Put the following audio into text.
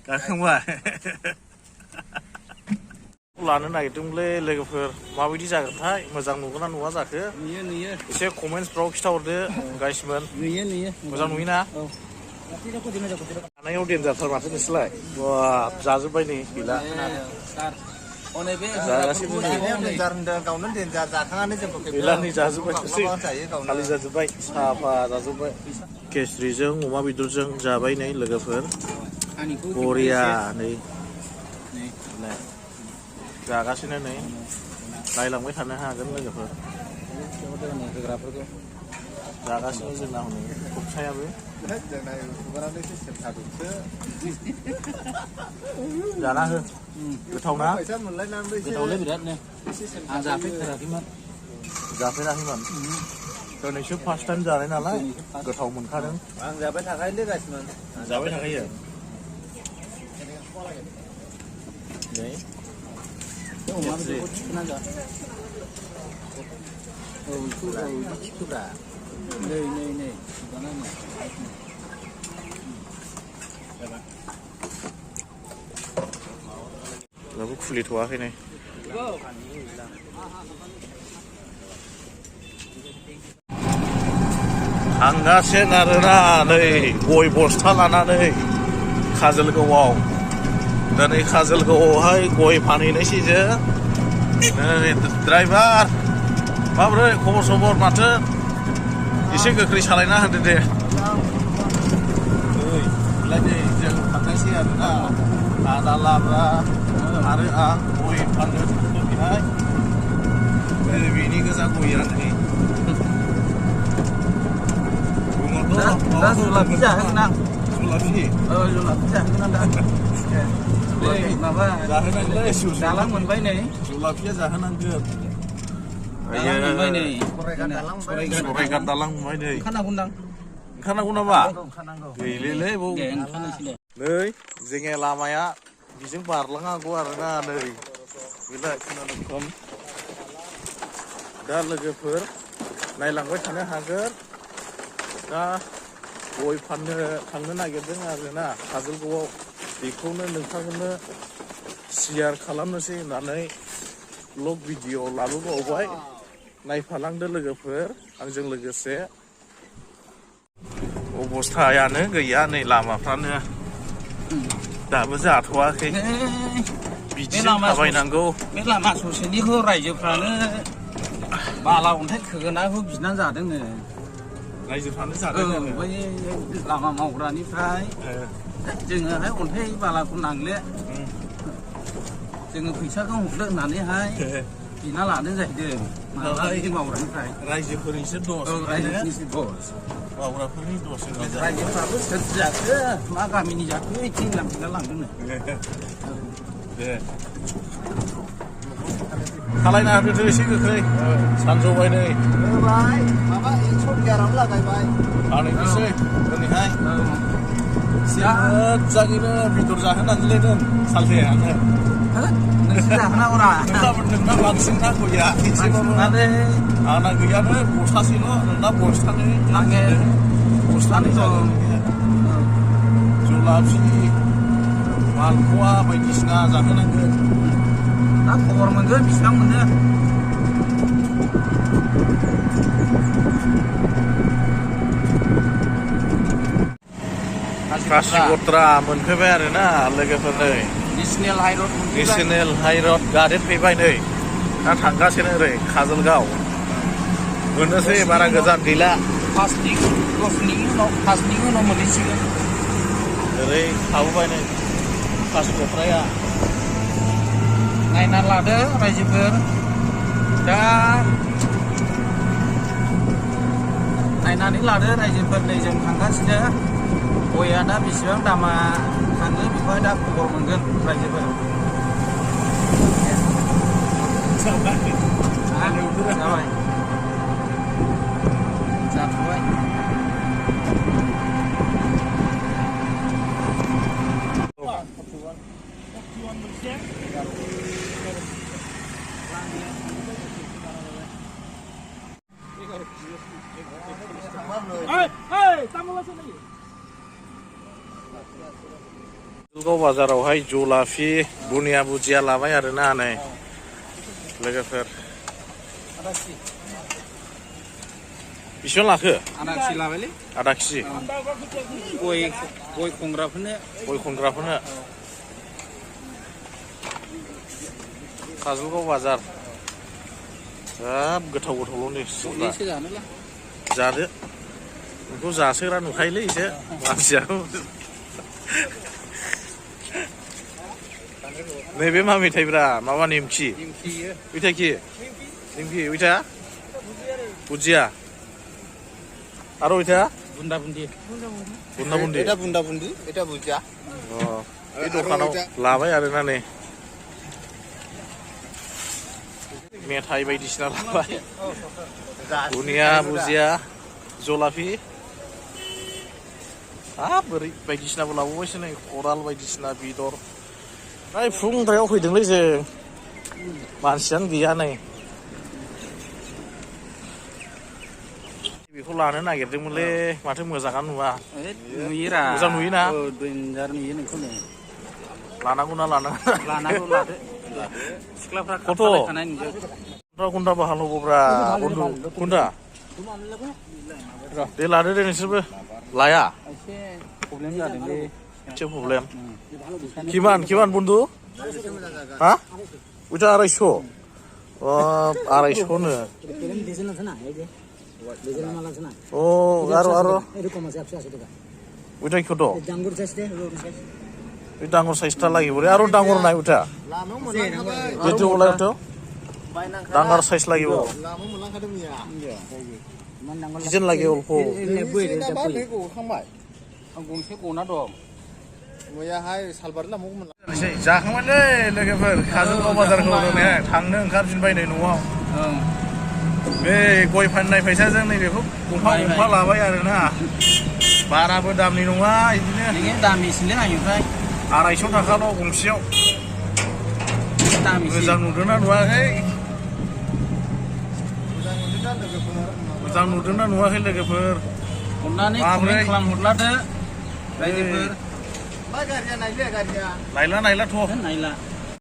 गाखांबाय लानो नागिरदोंमोनलै लोगोफोर माबायदि जागोनथाय मोजां नुगोन ना नुवा जाखो नुयो एसे कमेन्टसफ्राव खिथाहरदो गाइसमोन नुयो मोजां नुयोना जानायाव देन्जारथार माथो नोंसोरलाय बाब जाजोब्बाय नै गैला जागासिनो गावनो देन्जार जाखांनानै जोंखौ गैला नै जाजोब्बाय खालि जाजोब्बाय साफा जाजोब्बाय केसरिजों अमा बेदरजों जाबाय नै लोगोफोर बरिया नै जागासिनो नै नायलांबाय थानो हागोन लोगोफोर होग्राफोरखौ जागासिनो जोंना हनै खबसायाबो जाना हो गोथावना गोथावलै बिरादनो आं जाफेराखैमोन दिनैसो फार्स्ट टाइम जानाय नालाय गोथाव मोनखादों आं जाबाय थाखायोलै गासिमोन जाबाय थाखायो नै अमा बेदरखौ थिखोना जा औ थिखोब्रा नै दाबो खुलिथ'वाखै नै थांगासिनो आरोना नै गय बस्था लानानै काजोलगावआव दिनै काजोलगावआवहाय गय फानहैनोसै जों नै ड्राइभार माबोरै खबर सबर माथो एसे गोख्रै सालायना होदो दे नै जों थांनायसै आरोना आदा लाब्रा आरो आं गय फाननो थांदोंहाय बेनि गोजा गया नै दा जुलाफि जाहोगोन आं जुलाफि जाहोगोन आं दा माबा जाहोनांगोनलै दालां मोनबाय नै जुलाफिया जाहोनांगोन सरायघाट दालां मोनबाय नै ओंखारनांगौ नामा गैलेलै नै जोंनि लामाया बेजों बारलांनांगौ आरोना नै गैला खोनादों दा लोगोफोर नायलांबाय थानो हागोन दा गय फाननो थांनो नागिरदों आरोना काजोलगावआव बेखौनो नोंथांमोननो शेयार खालामनोसै होननानै ब्लग भिडिअ लाबोबावबाय नायफालांदो लोगोफोर आंजों लोगोसे अबस्थायानो गैया नै लामाफ्रानो दाबो जाथ'वाखै बिदिनो थाबायनांगौ बे लामा ससेनिखौ रायजोफ्रानो बाला अन्थाइ खोगोनाखौ बिनानै जादोंनो रायजोफ्रानो जादों बै लामा मावग्रानिफ्राय जोङोहाय अन्थाइ बालाखौ नांले जोङो फैसाखौ हरदो होननानैहाय बिना लादों जाहैदों मावग्रानिफ्राय रायजोफोरनिसो दस रायजोफोरनिसो दस मावग्राफोरनि दस रायजोफ्राबो सोर जाखो मा गामिनि जाखो थिंला फिनला लांदोंनो दे खालायना होदो एसे गोख्रै सानजौबाय नै माबा 111 लागायबाय फानहैनोसै दिनैहाय मोजाङैनो बेदर जाहोनांगोनलै नों सालथेयानो नोंसोर जाहोनांगौरा नोंना बांसिन ना गैया एसेबाबो आंना गैयानो बस्थासेल' नोंना बस्थानै बस्थानै जागोन जुलाफि मालपवा बायदिसिना जाहोनांगोन दा खबर मोनगोन बेसेबां मोनो कासिकत्रा मोनफैबाय आरोना लोगोफोर नै नेसनेल हाइरड गार्डेन फैबाय नै दा थांगासिनो ओरै काजोलगाव मोननोसै बारा गोजान गैला पासनि उनाव मोनहैसिगोन ओरै थाबोबाय नै कासिकत्राया नायना लादो रायजोफोर दा नायनानै लादो रायजोफोर नै जों थांगासिनो गया दा बेसेबां दामा थाङो बेखौहाय दा खबर मोनगोन रायजोफोर जाबाय जाथ'बाय काजलगाव बाजारावहाय जलाफि बुनिया बुजिया लाबाय आरोना नै लोगोफोर बेसेबां लाखो आदा केजि लाबायलै आधा केजि गय खनग्राफोरनो काजलगाव बाजार हाब गोथाव गोथावल' नै एसे जानोला जादो बेखौ जासोग्रा नुखायोलै एसे मानसिया नैबे मा मेथाइब्रा माबा नेमखि उइथाखि नेमखि उइथा बुजिया आरो उइथा बुन्दा बुन्दि এটা बुन्दा बुन्दि এটা बुजिया बे दखानाव लाबाय आरोना नै मेथाइ बायदिसिना लाबाय बुनिया बुजिया जलाफि हाब बोरै बायदिसिनाबो लाबावबायसो नै खराल बायदिसिना बेदर ओमफ्राय फुंद्रायाव फैदोंलै जों मानसियानो गैया नै बेखौ लानो नागिरदोंमोनलै माथो मोजाङानो नुवा नुयोरा मोजां नुयोना देन्जार नुयो नोंखौ नै लानांगौना लानांगौ लादो सिख्लाफ्रा कत' खालायखानाय नुजोब कुन्टा बाहालगौब्रा बन्धु कुन्टा दे लादो दे नोंसोरबो लाया एसे प्रब्लेम जादोंलै एसे प्रब्लेम किमान बन्धु हा उइटा 250 250नो ও আরো ওইটাই কত ওই ডাঙর সাইজটা লাগিব রে আরো ডাঙর নাই ওটা যেটো ওলাই তো ডাঙর সাইজ লাগিব কিজন লাগে অল্প गंसे गना दं मैयाहाय सालबारि लामायाव जाखांबायलै लोगोफोर काजलगाव बाजारखौ थांनो ओंखारफिनबाय नै न'आव बे गय फाननाय फैसाजों नैबेखौ गंफा लाबाय आरोना बाराबो दामनि नङा बिदिनो दामिसिनलै आंनिफ्राय 250 थाखाल' गंसेयाव मोजां नुदोंना नुवाखै मोजां नुदोंना नुवाखै लोगोफोर अननानै कमेन्ट खालामहरलादो रायजोफोर गारिया नायला नायलाथ' नायला